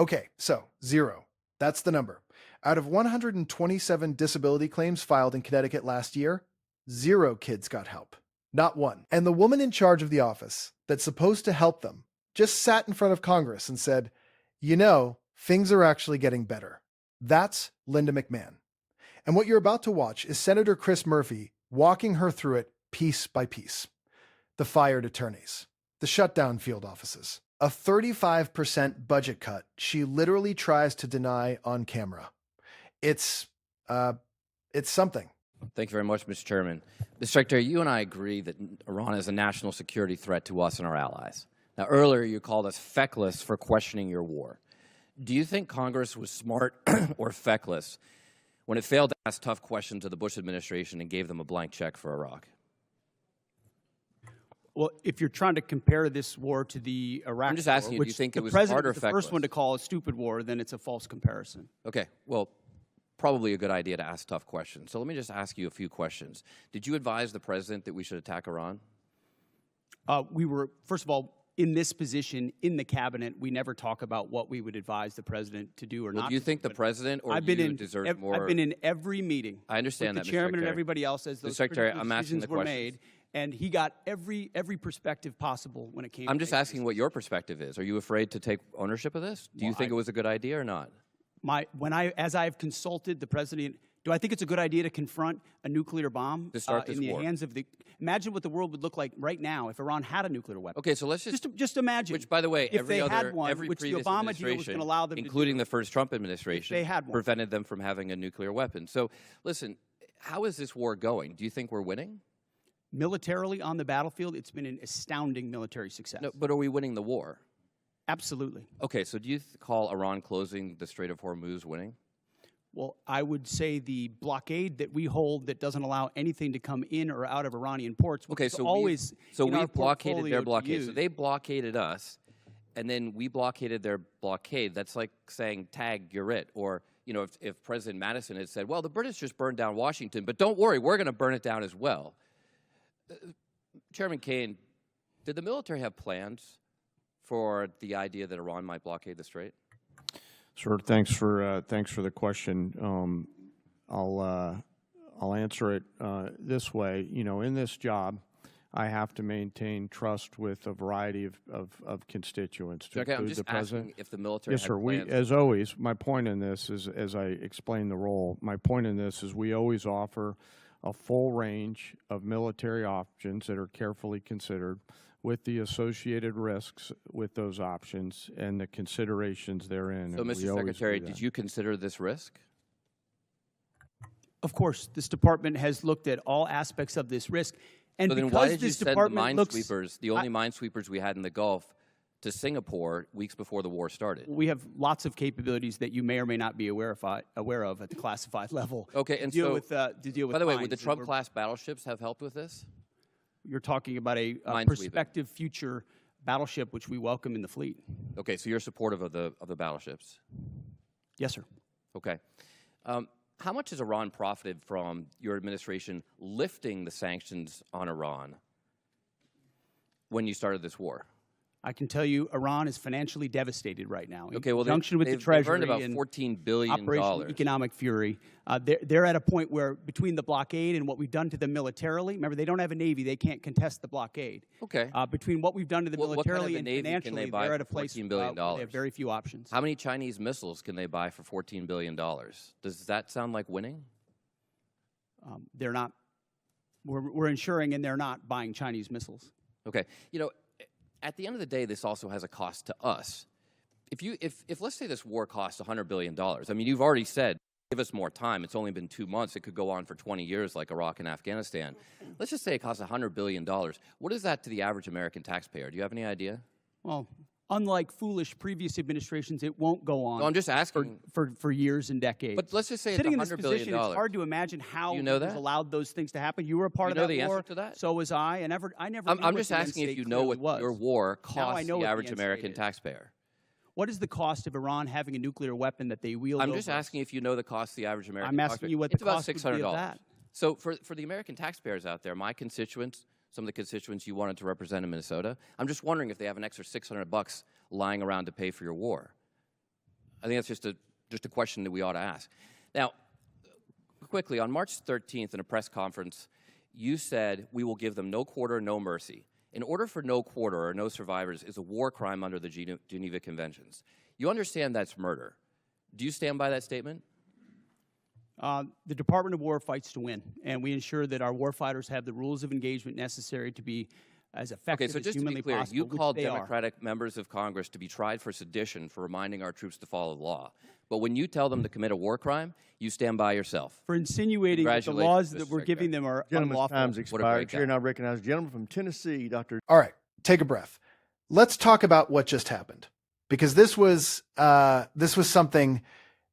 Okay, so 0. That's the number. Out of 127 disability claims filed in Connecticut last year, 0 kids got help. Not one. And the woman in charge of the office that's supposed to help them just sat in front of Congress and said, you know, things are actually getting better. That's Linda McMahon. And what you're about to watch is Senator Chris Murphy walking her through it piece by piece. The fired attorneys, the shutdown field offices, a 35% budget cut she literally tries to deny on camera. It's something. Thank you very much, Mr. Chairman. Mr. Secretary, you and I agree that Iran is a national security threat to us and our allies. Now, earlier you called us feckless for questioning your war. Do you think Congress was smart or feckless when it failed to ask tough questions of the Bush administration and gave them a blank check for Iraq? Well, if you're trying to compare this war to the Iraq I'm just asking war, you, do you think it was smart smart or the feckless? first one to call a stupid war, then it's a false comparison. Okay, well, probably a good idea to ask tough questions. So let me just ask you a few questions. Did you advise the President that we should attack Iran? We were, first of all, in this position in the cabinet, we never talk about what we would advise the President to do or not. Do you think the President or you deserve more? I've been in every meeting. I understand with that, the chairman Mr. Secretary. and everybody else as those Secretary, critical I'm asking decisions the were questions. made, and he got every perspective possible when it came. I'm to just making asking what your perspective is. Are you afraid to take ownership of this? Do you think it was a good idea or not? As I've consulted the President, do I think it's a good idea to confront a nuclear bomb To start this in the war. hands of the? Imagine what the world would look like right now if Iran had a nuclear weapon. Okay, so let's Just imagine. Which, by the way, if they had every one, which the previous Obama deal was administration, going to allow them to including do, the first Trump administration, they had one. prevented them from having a nuclear weapon. So, listen, how is this war going? Do you think we're winning? Militarily on the battlefield, it's been an astounding military success. No, but are we winning the war? Absolutely. Okay, so do you call Iran closing the Strait of Hormuz winning? Well, I would say the blockade that we hold that doesn't allow anything to come in or out of Iranian ports, which is always we've blockaded their blockade. Use. So they blockaded us, and then we blockaded their blockade. That's like saying, tag, you're it. Or, you know, if President Madison had said, well, the British just burned down Washington, but don't worry, we're going to burn it down as well. Chairman Kaine, did the military have plans for the idea that Iran might blockade the Strait? Sure. Thanks for the question. I'll answer it this way. You know, in this job, I have to maintain trust with a variety of constituents. Okay, I'm just asking if the military Yes, had sir. plans. As always, my point in this is, as I explain the role, my point in this is we always offer a full range of military options that are carefully considered, with the associated risks with those options and the considerations therein. So, Mr. Secretary, did you consider this risk? Of course, this department has looked at all aspects of this risk. And So then because why did you this send the department looks, minesweepers, the only minesweepers we had in the Gulf, to Singapore weeks before the war started? we have lots of capabilities that you may or may not be aware of at the classified level. Okay, and to deal so, with by the way, would the mines. Trump-class battleships have helped with this? You're talking about a Minesweeping. prospective future battleship, which we welcome in the fleet. Okay, so you're supportive of the battleships? Yes, sir. Okay. How much has Iran profited from your administration lifting the sanctions on Iran when you started this war? I can tell you Iran is financially devastated right now. Okay, well, in conjunction with the they've Treasury earned about and $14 billion. Operation Economic Fury. They're at a point where between the blockade and what we've done to them militarily, remember, they don't have a Navy. They can't contest the blockade. Okay. Between what we've done to them What kind of militarily a and Navy can financially, they buy they're at a for place $14 billion? where they have very few options. How many Chinese missiles can they buy for $14 billion? Does that sound like winning? They're not. We're ensuring, and they're not buying Chinese missiles. Okay. You know, at the end of the day, this also has a cost to us. If let's say this war costs $100 billion, I mean, you've already said, give us more time. It's only been 2 months. It could go on for 20 years like Iraq and Afghanistan. Let's just say it costs $100 billion. What is that to the average American taxpayer? Do you have any idea? Well, unlike foolish previous administrations, it won't go on. No, I'm just asking. For years and decades. But let's just say sitting in it's this $100 billion. position, it's hard to imagine how you know was that? allowed those things to happen. You were a part you know of that the war. answer to that? So was I. And I never. I'm just asking if you know what your war costs the average American taxpayer. What is the cost of Iran having a nuclear weapon that they wield? I'm just asking if you know the cost of the average American taxpayer. I'm taxpayer. asking you what the cost would be of that. So for the American taxpayers out there, my constituents, some of the constituents you wanted to represent in Minnesota, I'm just wondering if they have an extra $600 lying around to pay for your war. I think that's just a question that we ought to ask. Now, quickly, on March 13th in a press conference, you said, we will give them no quarter, no mercy. In order for no quarter or no survivors is a war crime under the Geneva Conventions. You understand that's murder. Do you stand by that statement? The Department of War fights to win, and we ensure that our warfighters have the rules of engagement necessary to be as effective as humanly possible. Okay, so just to be clear, you called Democratic members of Congress to be tried for sedition for reminding our troops to follow the law. But when you tell them to commit a war crime, you stand by yourself. For insinuating that the laws that we're giving them are unlawful. Time's expired. Chair now recognizes the gentleman from Tennessee, Dr. All right, take a breath. Let's talk about what just happened, because this was something.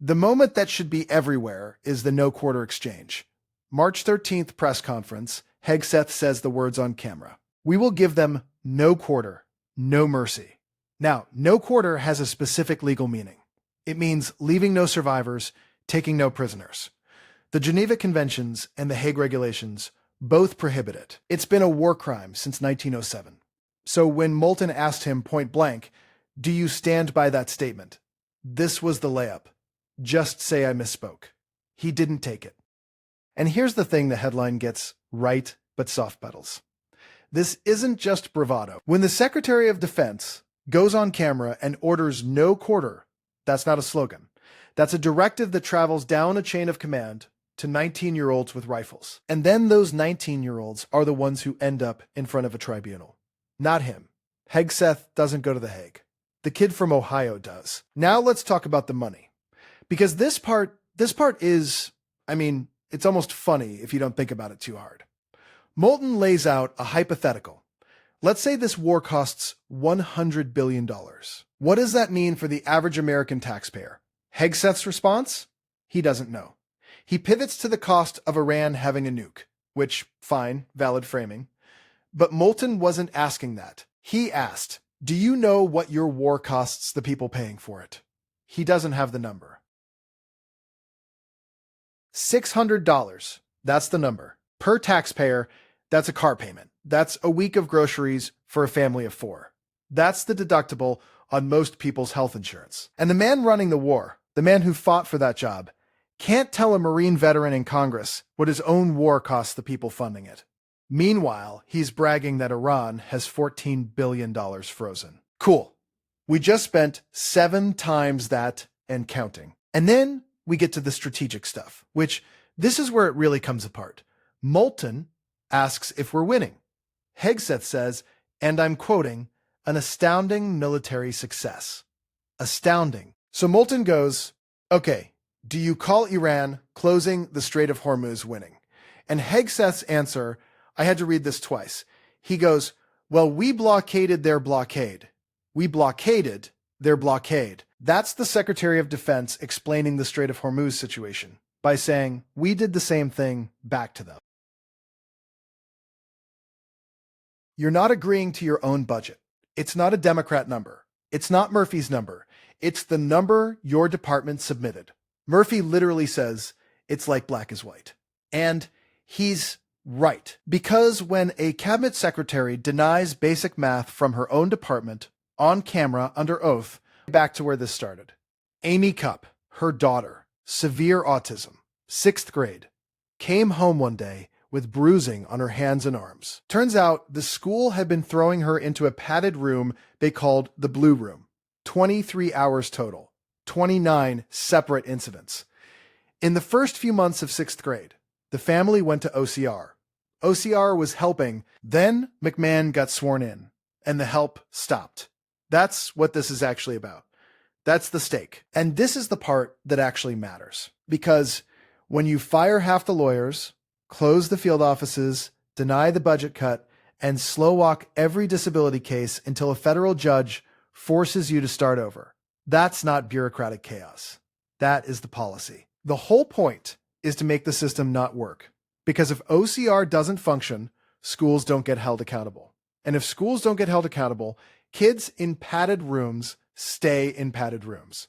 The moment that should be everywhere is the no quarter exchange. March 13th press conference, Hegseth says the words on camera. We will give them no quarter, no mercy. Now, no quarter has a specific legal meaning. It means leaving no survivors, taking no prisoners. The Geneva Conventions and the Hague Regulations both prohibit it. It's been a war crime since 1907. So when Moulton asked him point blank, do you stand by that statement? This was the layup. Just say I misspoke. He didn't take it. And here's the thing the headline gets right, but soft pedals. This isn't just bravado. When the Secretary of Defense goes on camera and orders no quarter, that's not a slogan. That's a directive that travels down a chain of command to 19-year-olds with rifles. And then those 19-year-olds are the ones who end up in front of a tribunal. Not him. Hegseth doesn't go to The Hague. The kid from Ohio does. Now let's talk about the money. Because this part is, it's almost funny if you don't think about it too hard. Moulton lays out a hypothetical. Let's say this war costs $100 billion. What does that mean for the average American taxpayer? Hegseth's response? He doesn't know. He pivots to the cost of Iran having a nuke, which, fine, valid framing. But Moulton wasn't asking that. He asked, do you know what your war costs the people paying for it? He doesn't have the number. $600, that's the number. Per taxpayer, that's a car payment. That's a week of groceries for a family of 4. That's the deductible on most people's health insurance. And the man running the war, the man who fought for that job, can't tell a Marine veteran in Congress what his own war costs the people funding it. Meanwhile, he's bragging that Iran has $14 billion frozen. Cool. We just spent 7 times that and counting. And then we get to the strategic stuff, which this is where it really comes apart. Moulton asks if we're winning. Hegseth says, and I'm quoting, an astounding military success. Astounding. So Moulton goes, okay, do you call Iran closing the Strait of Hormuz winning? And Hegseth's answer, I had to read this twice. He goes, well, we blockaded their blockade. We blockaded their blockade. That's the Secretary of Defense explaining the Strait of Hormuz situation by saying, we did the same thing back to them. You're not agreeing to your own budget. It's not a Democrat number. It's not Murphy's number. It's the number your department submitted. Murphy literally says it's like black is white. And he's right. Because when a cabinet secretary denies basic math from her own department on camera under oath, back to where this started. Amy Cupp, her daughter, severe autism, 6th grade, came home one day with bruising on her hands and arms. Turns out the school had been throwing her into a padded room they called the Blue Room. 23 hours total, 29 separate incidents. In the first few months of 6th grade, the family went to OCR. OCR was helping. Then McMahon got sworn in, and the help stopped. That's what this is actually about. That's the stake. And this is the part that actually matters. Because when you fire half the lawyers, close the field offices, deny the budget cut, and slow walk every disability case until a federal judge forces you to start over, that's not bureaucratic chaos. That is the policy. The whole point is to make the system not work. Because if OCR doesn't function, schools don't get held accountable. And if schools don't get held accountable, kids in padded rooms stay in padded rooms.